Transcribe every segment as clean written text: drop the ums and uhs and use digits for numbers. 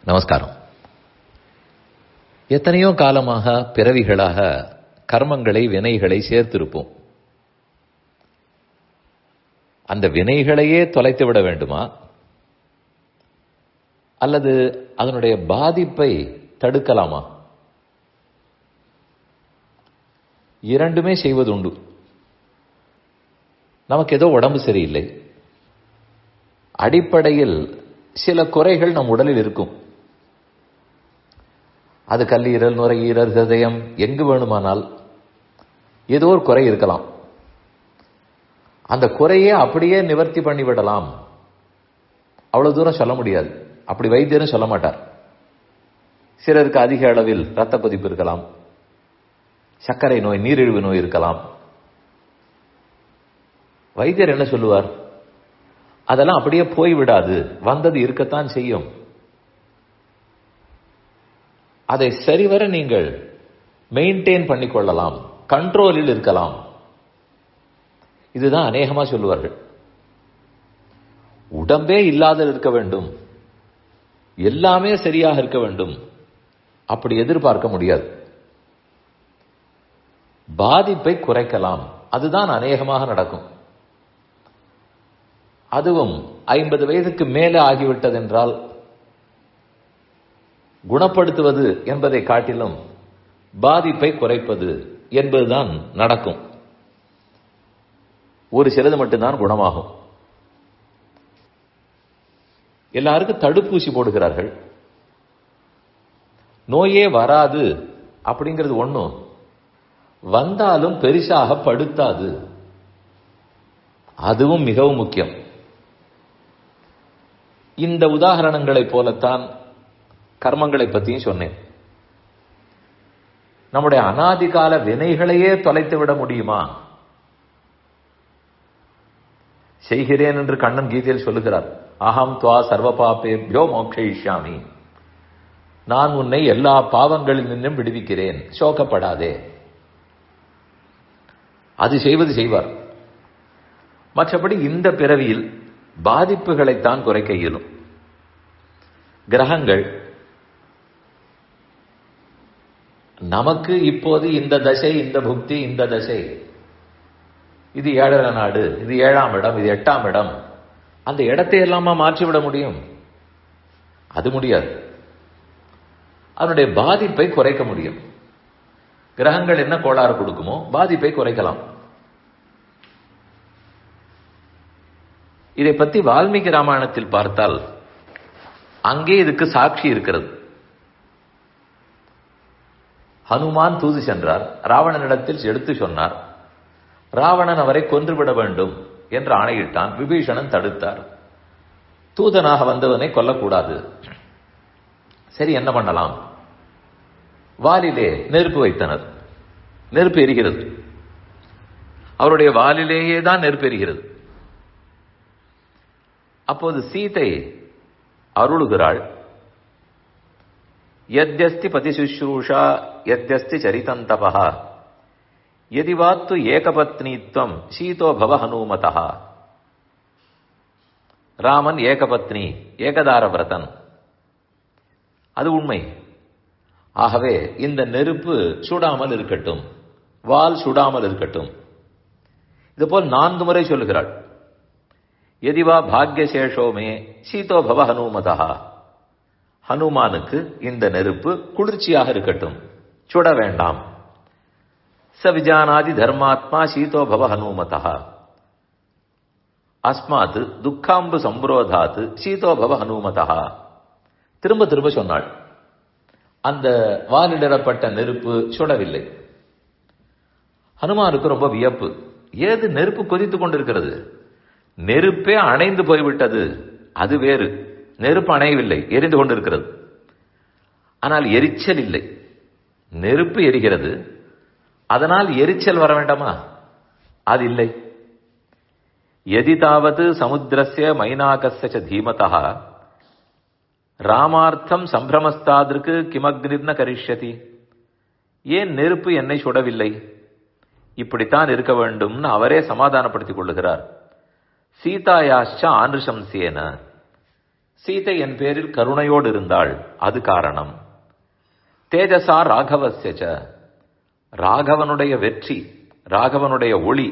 நமஸ்காரம். எத்தனையோ காலமாக பிறவிகளாக கர்மங்களை வினைகளை சேர்த்திருப்போம். அந்த வினைகளையே தொலைத்து விட வேண்டுமா, அல்லது அதனுடைய பாதிப்பை தடுக்கலாமா? இரண்டுமே செய்வது உண்டு. நமக்கு ஏதோ உடம்பு சரியில்லை, அடிப்படையில் சில குறைகள் நம் உடலில் இருக்கும். அது கல்லீரல், நுரையீரல், ஹிருதயம், எங்கு வேணுமானால் ஏதோ ஒரு குறை இருக்கலாம். அந்த குறையே அப்படியே நிவர்த்தி பண்ணிவிடலாம், அவ்வளவு தூரம் சொல்ல முடியாது. அப்படி வைத்தியரும் சொல்ல மாட்டார். சிலருக்கு அதிக அளவில் இரத்த கொதிப்பு இருக்கலாம், சர்க்கரை நோய், நீரிழிவு நோய் இருக்கலாம். வைத்தியர் என்ன சொல்லுவார்? அதெல்லாம் அப்படியே போய்விடாது, வந்தது இருக்கத்தான் செய்யும். அதை சரிவர நீங்கள் மெயின்டைன் பண்ணிக்கொள்ளலாம், கண்ட்ரோலில் இருக்கலாம். இதுதான் அநேகமா சொல்லுவார்கள். உடம்பே இல்லாத இருக்க வேண்டும், எல்லாமே சரியாக இருக்க வேண்டும், அப்படி எதிர்பார்க்க முடியாது. பாதிப்பை குறைக்கலாம், அதுதான் அநேகமாக நடக்கும். அதுவும் 50 வயதுக்கு மேலே ஆகிவிட்டதென்றால் குணப்படுத்துவது என்பதை காட்டிலும் பாதிப்பை குறைப்பது என்பதுதான் நடக்கும். ஒரு சிலது மட்டும்தான் குணமாகும். எல்லாருக்கும் தடுப்பூசி போடுகிறார்கள். நோயே வராது அப்படிங்கிறது ஒண்ணும், வந்தாலும் பெரிசாக படுத்தாது, அதுவும் மிகவும் முக்கியம். இந்த உதாரணங்களைப் போலத்தான் கர்மங்களை பற்றியும் சொன்னேன். நம்முடைய அனாதிகால வினைகளையே தொலைத்து விட முடியுமா? செய்கிறேன் என்று கண்ணன் கீதையில் சொல்லுகிறார். அகம் துவா சர்வ பாபேப்யோ மோக்ஷயிஷ்யாமி, நான் உன்னை எல்லா பாவங்களில் நின்றும் விடுவிக்கிறேன், சோகப்படாதே. அது செய்வது செய்வார். மற்றபடி இந்த பிறவியில் பாதிப்புகளைத்தான் குறைக்க இயலும். கிரகங்கள் நமக்கு இப்போது இந்த தசை, இந்த புக்தி, இந்த தசை, இது 7 நாடு, இது 7ஆம் இடம், இது 8ஆம் இடம், அந்த இடத்தை எல்லாமா மாற்றிவிட முடியும்? அது முடியாது. அதனுடைய பாதிப்பை குறைக்க முடியும். கிரகங்கள் என்ன கோளாறு கொடுக்குமோ பாதிப்பை குறைக்கலாம். இதை பற்றி வால்மீகி ராமாயணத்தில் பார்த்தால் அங்கே இதுக்கு சாட்சி இருக்கிறது. ஹனுமான் தூது சென்றார், ராவணனிடத்தில் எடுத்து சொன்னார். ராவணன் அவரை கொன்றுவிட வேண்டும் என்று ஆணையிட்டான். விபீஷணன் தடுத்தார். தூதனாக வந்தவனை கொல்லக்கூடாது. சரி, என்ன பண்ணலாம்? வாலிலே நெருப்பு வைத்தனர். நெருப்பு எரிகிறது. அவருடைய வாலிலேயே தான் நெருப்பு எரிகிறது. அப்போது சீதை அருளுகிறாள். யத்யஸ்தி பதிசுஷ்ரூஷா யத்யஸ்தி சரிதந்தபஹ யதிவாத்து ஏகபத்னித்வம் சீதோ பவ ஹனுமதஹ. ராமன் ஏகபத்னி, ஏகதார விரதன், அது உண்மை. ஆகவே இந்த நெருப்பு சுடாமல் இருக்கட்டும், வால் சுடாமல் இருக்கட்டும். இதுபோல் 4 முறை சொல்லுகிறாள். எதிவா பாக்யசேஷோமே சீதோ பவ ஹனுமதஹா, ஹனுமானுக்கு இந்த நெருப்பு குளிர்ச்சியாக இருக்கட்டும், சுட வேண்டாம். ச விஜானாதி தர்மாத்மா சீதோ பவ ஹனுமதஹா அஸ்மாத் துக்காம்பு சம்பரோதாத் சீதோ பவ ஹனுமதஹா. திரும்ப திரும்ப சொன்னாள். அந்த வாலிடப்பட்ட நெருப்பு சுடவில்லை. ஹனுமானுக்கு ரொம்ப வியப்பு. ஏது நெருப்பு கொதித்துக் கொண்டிருக்கிறது, நெருப்பே அணைந்து போய்விட்டது, அது வேறு. நெருப்பு அணையவில்லை, எரிந்து கொண்டிருக்கிறது. ஆனால் எரிச்சல் இல்லை. நெருப்பு எரிகிறது, அதனால் எரிச்சல் வர வேண்டாமா? அது இல்லை. எதிதாவது சமுத்திரஸ்ய மைனாகஸ்ய தீமதா ராமார்த்தம் சம்பிரமஸ்தாதிற்கு கிமக்னிர்ன கரிஷ்யதி. ஏன் நெருப்பு என்னை சுடவில்லை? இப்படித்தான் இருக்க வேண்டும்னு அவரே சமாதானப்படுத்திக் கொள்ளுகிறார். சீதாயாச்ச ஆனுஷம்சேன, சீதை என் பேரில் கருணையோடு இருந்தாள், அது காரணம். தேஜசா ராகவஸ்யச, ராகவனுடைய வெற்றி, ராகவனுடைய ஒளி,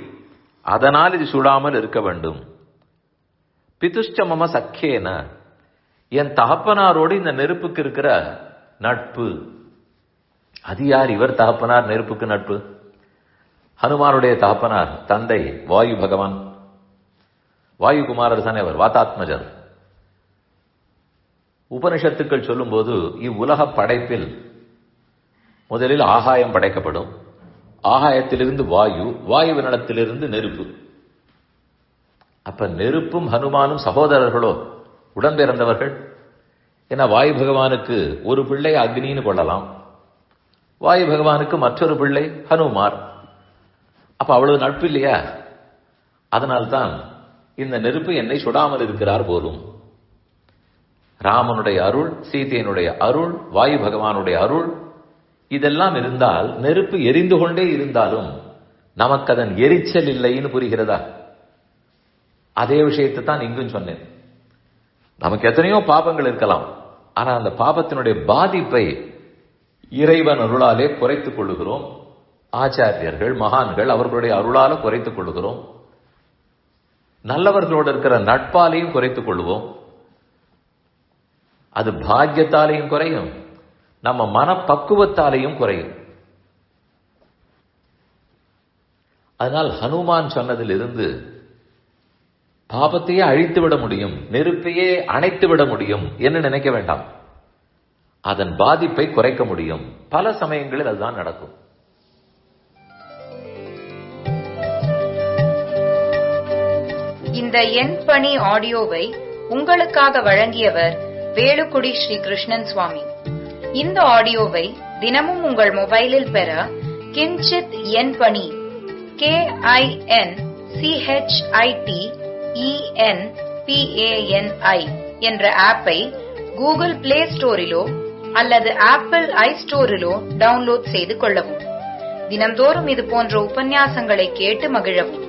அதனால் இது சுடாமல் இருக்க வேண்டும். பிதுஷ்ட மம சக்கியேன, என் தகப்பனாரோடு இந்த நெருப்புக்கு இருக்கிற நட்பு. அது யார் இவர் தகப்பனார் நெருப்புக்கு நட்பு? ஹனுமானுடைய தகப்பனார் தந்தை வாயு பகவான், வாயு குமாரர் தானே அவர், வாதாத்மஜர். உபனிஷத்துக்கள் சொல்லும் போது இவ்வுலக படைப்பில் முதலில் ஆகாயம் படைக்கப்படும். ஆகாயத்திலிருந்து வாயு, வாயுவினிடத்திலிருந்து நெருப்பு. அப்ப நெருப்பும் ஹனுமானும் சகோதரர்களோ, உடன் பிறந்தவர்கள்? ஏன்னா வாயு பகவானுக்கு ஒரு பிள்ளை அக்னின்னு கொள்ளலாம், வாயு பகவானுக்கு மற்றொரு பிள்ளை ஹனுமார். அப்ப அவ்வளவு நட்பு இல்லையா? அதனால்தான் இந்த நெருப்பு என்னை சுடாமல் இருக்கிறார் போலும். ராமனுடைய அருள், சீதையினுடைய அருள், வாயு பகவானுடைய அருள், இதெல்லாம் இருந்தால் நெருப்பு எரிந்து கொண்டே இருந்தாலும் நமக்கு அதன் எரிச்சல் இல்லைன்னு புரிகிறதா? அதே விஷயத்தை தான் இங்கும் சொன்னேன். நமக்கு எத்தனையோ பாபங்கள் இருக்கலாம், ஆனா அந்த பாபத்தினுடைய பாதிப்பை இறைவன் அருளாலே குறைத்துக் கொள்ளுகிறோம். ஆச்சாரியர்கள், மகான்கள் அவர்களுடைய அருளால குறைத்துக் கொள்ளுகிறோம். நல்லவர்களோடு இருக்கிற நட்பாலையும் குறைத்துக் கொள்வோம். அது பாக்கியத்தாலையும் குறையும், நம்ம மனப்பக்குவத்தாலையும் குறையும். அதனால் ஹனுமான் சொன்னதிலிருந்து பாபத்தையே அழித்து விட முடியும், நெருப்பையே அணைத்து விட முடியும் என்று நினைக்க வேண்டாம். அதன் பாதிப்பை குறைக்க முடியும். பல சமயங்களில் அதுதான் நடக்கும். இந்த என் பணி ஆடியோவை உங்களுக்காக வழங்கியவர் வேலுக்குடி ஸ்ரீ கிருஷ்ணன் சுவாமி. இந்த ஆடியோவை தினமும் உங்கள் மொபைலில் பெற கிஞ்சித் என் பணி KINCHITENPANI என்ற ஆப்பை கூகுள் பிளே ஸ்டோரிலோ அல்லது ஆப்பிள் ஐ ஸ்டோரிலோ டவுன்லோட் செய்து கொள்ளவும். தினம்தோறும் இது போன்ற உபன்யாசங்களை கேட்டு மகிழவும்.